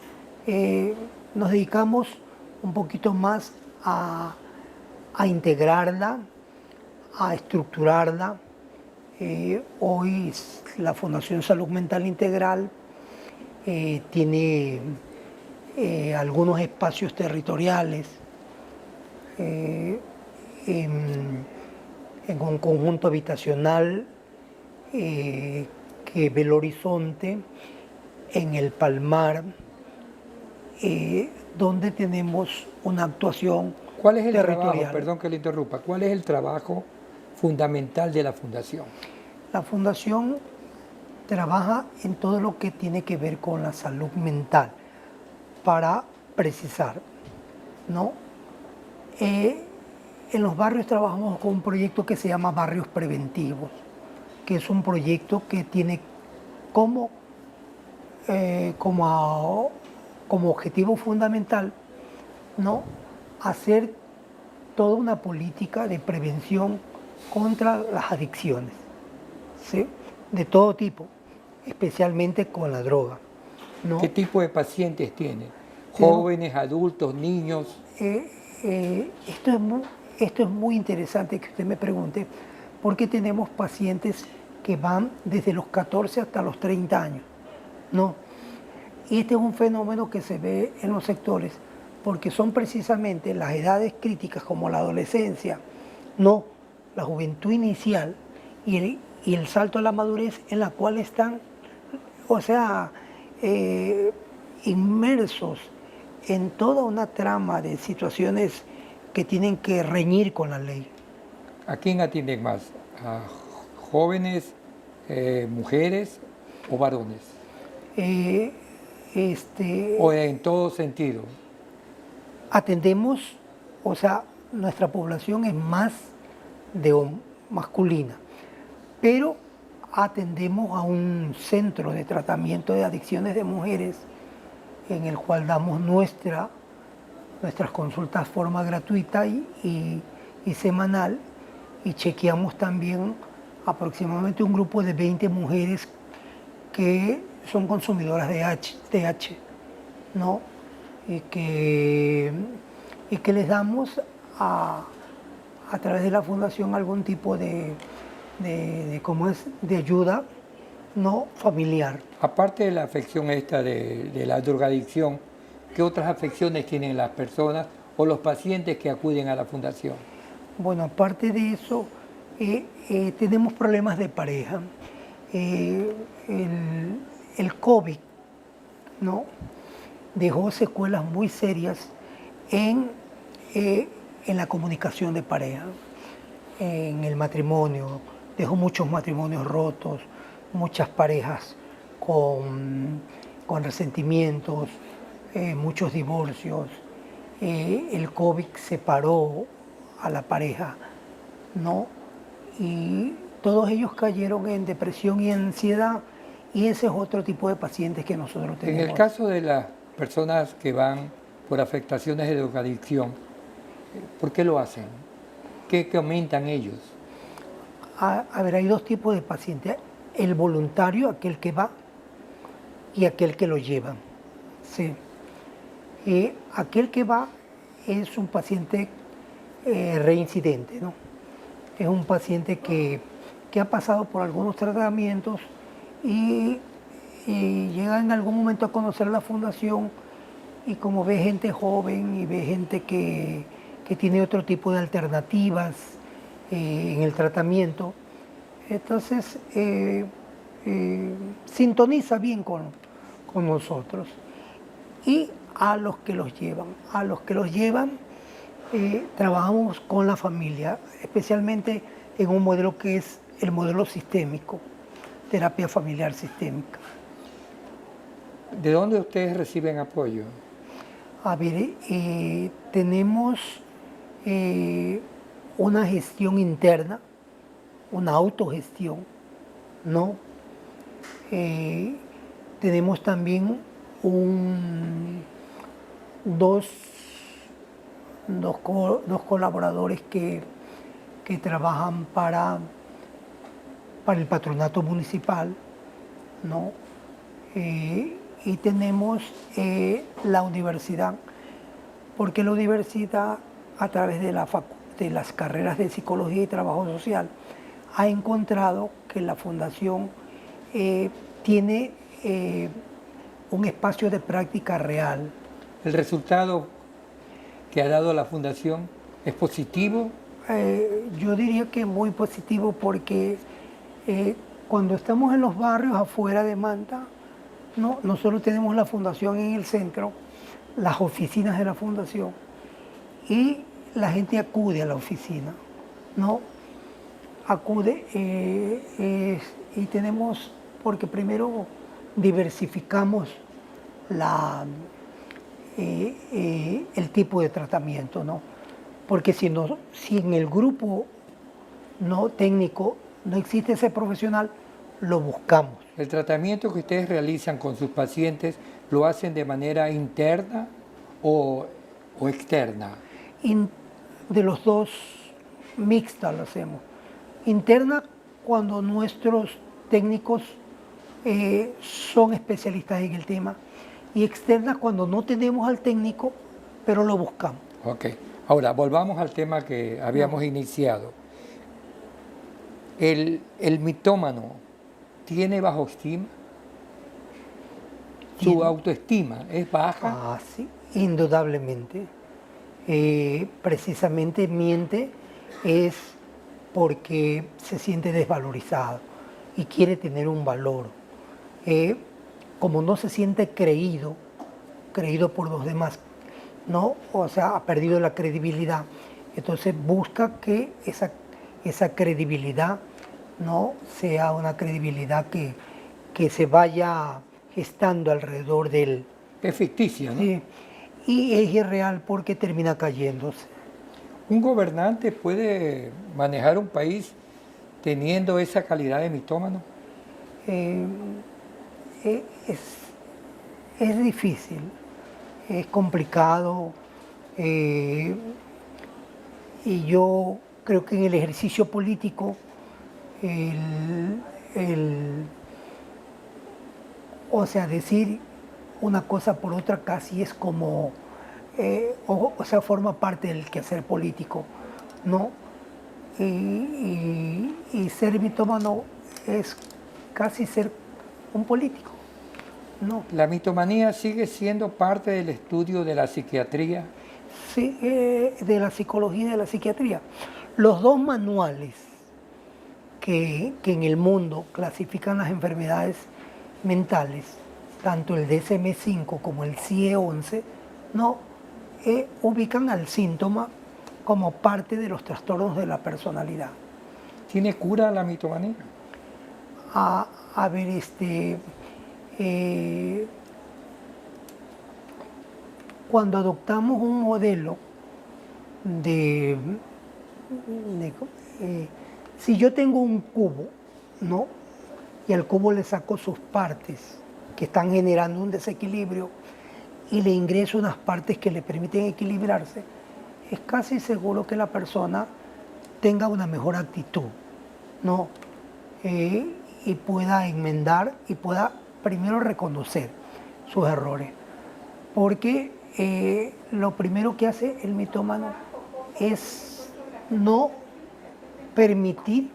G: nos dedicamos un poquito más a integrarla, a estructurarla. Hoy la Fundación Salud Mental Integral tiene algunos espacios territoriales en un conjunto habitacional que que Belo Horizonte, en el Palmar, donde tenemos una actuación
C: ¿Cuál es el
G: territorial.
C: trabajo, perdón que le interrumpa, cuál es el trabajo fundamental de la Fundación?
G: La Fundación trabaja en todo lo que tiene que ver con la salud mental, para precisar, ¿no? En los barrios trabajamos con un proyecto que se llama Barrios Preventivos, que es un proyecto que tiene como objetivo fundamental, ¿no?, hacer toda una política de prevención contra las adicciones, ¿sí?, de todo tipo, especialmente con la droga, ¿no?
C: ¿Qué tipo de pacientes tiene? ¿Jóvenes, adultos, niños?
G: Esto es muy interesante que usted me pregunte, porque tenemos pacientes que van desde los 14 hasta los 30 años, ¿no? Y este es un fenómeno que se ve en los sectores, porque son precisamente las edades críticas como la adolescencia, no, la juventud inicial y el salto a la madurez, en la cual están, o sea, inmersos en toda una trama de situaciones que tienen que reñir con la ley.
C: ¿A quién atienden más? ¿A jóvenes, mujeres o varones? ¿O en todo sentido?
G: Atendemos, o sea, nuestra población es más masculina, pero atendemos a un centro de tratamiento de adicciones de mujeres en el cual damos nuestras consultas de forma gratuita y semanal, y chequeamos también aproximadamente un grupo de 20 mujeres que son consumidoras de TH, ¿no? Y que les damos a través de la Fundación algún tipo de ayuda, no familiar.
C: Aparte de la afección esta de la drogadicción, ¿qué otras afecciones tienen las personas o los pacientes que acuden a la Fundación?
G: Bueno, aparte de eso, tenemos problemas de pareja. El COVID, ¿no?, dejó secuelas muy serias en la comunicación de pareja, en el matrimonio. Dejó muchos matrimonios rotos, muchas parejas con resentimientos, muchos divorcios. El COVID separó a la pareja, ¿no? Y todos ellos cayeron en depresión y ansiedad, y ese es otro tipo de pacientes que nosotros tenemos.
C: En el caso de las personas que van por afectaciones de drogadicción, ¿por qué lo hacen? ¿Qué comentan ellos?
G: A ver, hay dos tipos de pacientes: el voluntario, aquel que va, y aquel que lo lleva. Sí. Aquel que va es un paciente reincidente, ¿no? Es un paciente que ha pasado por algunos tratamientos y llega en algún momento a conocer la Fundación, y como ve gente joven y ve gente que tiene otro tipo de alternativas en el tratamiento, entonces sintoniza bien con nosotros. Y a los que los llevan, trabajamos con la familia, especialmente en un modelo que es el modelo sistémico, terapia familiar sistémica.
C: ¿De dónde ustedes reciben apoyo?
G: A ver, tenemos una gestión interna, una autogestión, ¿no? Tenemos también dos colaboradores que trabajan para el patronato municipal, ¿no? Y tenemos la universidad, porque la universidad, a través de las carreras de psicología y trabajo social, ha encontrado que la Fundación tiene un espacio de práctica real.
C: ¿El resultado que ha dado la Fundación es positivo?
G: Yo diría que muy positivo, porque cuando estamos en los barrios afuera de Manta, ¿no? Nosotros tenemos la fundación en el centro, las oficinas de la fundación, y la gente acude a la oficina, ¿no? Acude y tenemos, porque primero diversificamos el tipo de tratamiento, ¿no? Porque si en el grupo no técnico no existe ese profesional, lo buscamos.
C: ¿El tratamiento que ustedes realizan con sus pacientes lo hacen de manera interna o externa?
G: De los dos, mixta lo hacemos. Interna cuando nuestros técnicos son especialistas en el tema, y externa cuando no tenemos al técnico, pero lo buscamos.
C: Ok. Ahora, volvamos al tema que habíamos iniciado. ¿El mitómano tiene baja estima? ¿Su autoestima es baja?
G: Ah, sí, indudablemente. Precisamente miente es porque se siente desvalorizado y quiere tener un valor. Como no se siente creído por los demás, ¿no? O sea, ha perdido la credibilidad. Entonces busca que esa credibilidad no sea una credibilidad que se vaya gestando alrededor de él.
C: Es ficticia, ¿no?
G: Sí. Y es irreal porque termina cayéndose.
C: ¿Un gobernante puede manejar un país teniendo esa calidad de mitómano?
G: Es difícil, es complicado, y yo creo que en el ejercicio político o sea, decir una cosa por otra casi es como, o sea, forma parte del quehacer político, ¿no? Y ser mitómano es casi ser un político, ¿no?
C: ¿La mitomanía sigue siendo parte del estudio de la psiquiatría?
G: Sí, de la psicología y de la psiquiatría. Los dos manuales que en el mundo clasifican las enfermedades mentales, tanto el DSM-5 como el CIE-11, ¿no? Ubican al síntoma como parte de los trastornos de la personalidad.
C: ¿Tiene cura la mitomanía?
G: A ver, cuando adoptamos un modelo si yo tengo un cubo, ¿no? Y al cubo le saco sus partes que están generando un desequilibrio y le ingreso unas partes que le permiten equilibrarse, es casi seguro que la persona tenga una mejor actitud, ¿no? Y pueda enmendar y pueda primero reconocer sus errores. Porque lo primero que hace el mitómano es no permitir,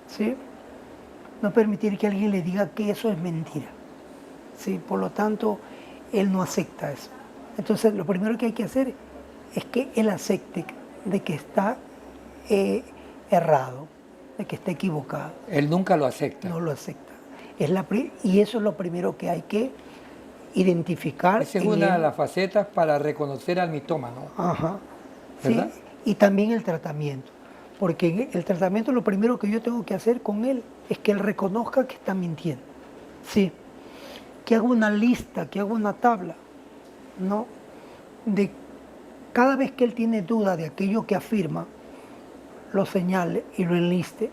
G: ¿sí? No permitir que alguien le diga que eso es mentira, ¿sí? Por lo tanto, él no acepta eso. Entonces, lo primero que hay que hacer es que él acepte de que está errado, de que está equivocado.
C: Él nunca lo acepta.
G: No lo acepta. Y eso es lo primero que hay que identificar.
C: Esa es una de las facetas para reconocer al mitómano.
G: Ajá.
C: ¿Verdad?
G: Sí, y también el tratamiento. Porque el tratamiento, lo primero que yo tengo que hacer con él es que él reconozca que está mintiendo. Sí. Que haga una lista, que haga una tabla, ¿no? De cada vez que él tiene duda de aquello que afirma, lo señale y lo enliste.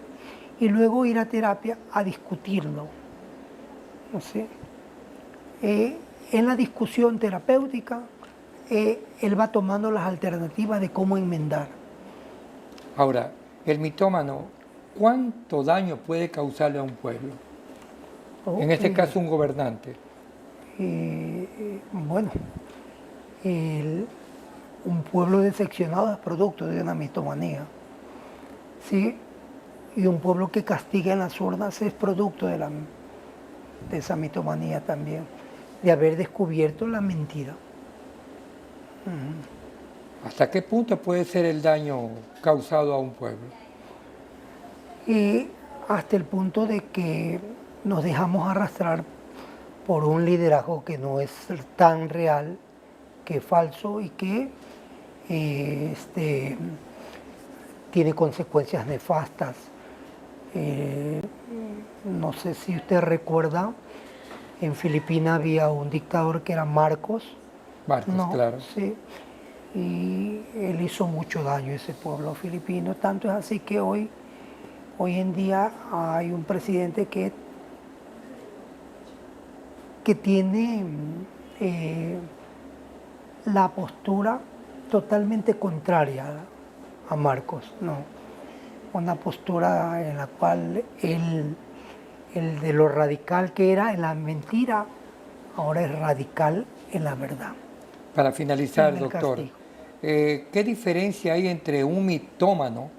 G: Y luego ir a terapia a discutirlo. ¿No sé? En la discusión terapéutica, él va tomando las alternativas de cómo enmendar.
C: Ahora, el mitómano, ¿cuánto daño puede causarle a un pueblo? En este caso, un gobernante.
G: Bueno, un pueblo decepcionado es producto de una mitomanía, ¿sí? Y un pueblo que castiga en las urnas es producto de esa mitomanía también, de haber descubierto la mentira.
C: ¿Hasta qué punto puede ser el daño causado a un pueblo?
G: hasta el punto de que nos dejamos arrastrar por un liderazgo que no es tan real, que es falso y que tiene consecuencias nefastas. No sé si usted recuerda, en Filipinas había un dictador que era Marcos.
C: Marcos,
G: No,
C: claro.
G: sí. Y él hizo mucho daño a ese pueblo filipino. Tanto es así que hoy en día hay un presidente que tiene la postura totalmente contraria a Marcos, ¿no? Una postura en la cual él de lo radical que era en la mentira, ahora es radical en la verdad.
C: Para finalizar,
G: En el
C: doctor,
G: castigo.
C: ¿qué diferencia hay entre un mitómano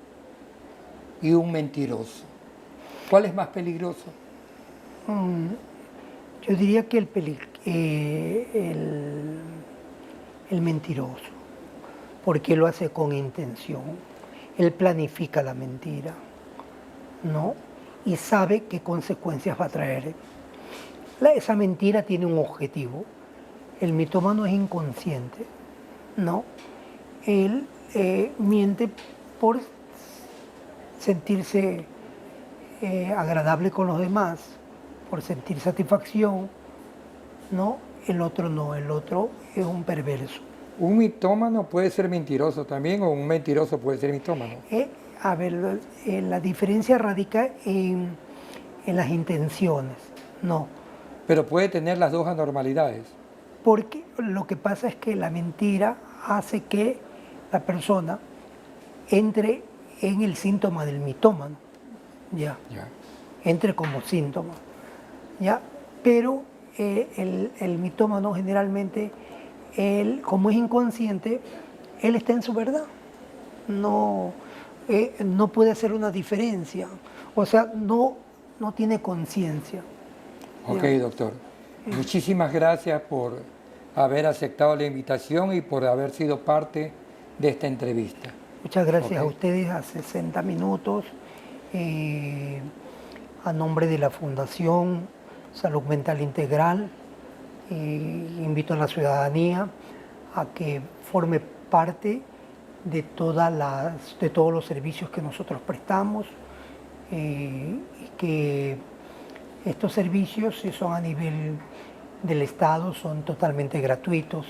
C: y un mentiroso? ¿Cuál es más peligroso?
G: Yo diría que el mentiroso, porque lo hace con intención. Él planifica la mentira, ¿no? Y sabe qué consecuencias va a traer. Esa mentira tiene un objetivo. El mitómano es inconsciente, ¿no? Él miente por sentirse agradable con los demás, por sentir satisfacción, ¿no? El otro no, el otro es un perverso.
C: ¿Un mitómano puede ser mentiroso también o un mentiroso puede ser mitómano?
G: A ver, la diferencia radica en las intenciones, no.
C: Pero puede tener las dos anormalidades.
G: Porque lo que pasa es que la mentira hace que la persona entre en el síntoma del mitómano, ya. Entre como síntoma, ya. Pero el mitómano generalmente, él, como es inconsciente, él está en su verdad. No puede hacer una diferencia. O sea, no tiene conciencia.
C: Ok,
G: Ya.
C: doctor. Muchísimas gracias por haber aceptado la invitación y por haber sido parte de esta entrevista.
G: Muchas gracias
C: Ok.
G: a ustedes, a 60 minutos, a nombre de la Fundación Salud Mental Integral. Invito a la ciudadanía a que forme parte de todos los servicios que nosotros prestamos y que estos servicios, si son a nivel del Estado, son totalmente gratuitos.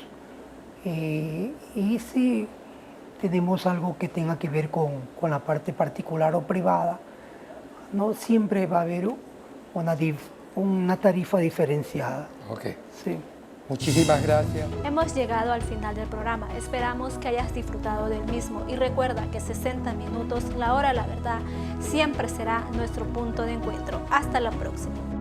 G: Y si tenemos algo que tenga que ver con la parte particular o privada, no siempre va a haber una tarifa diferenciada.
C: Ok.
G: Sí.
C: Muchísimas gracias.
B: Hemos llegado al final del programa. Esperamos que hayas disfrutado del mismo y recuerda que 60 minutos, la hora de la verdad, siempre será nuestro punto de encuentro. Hasta la próxima.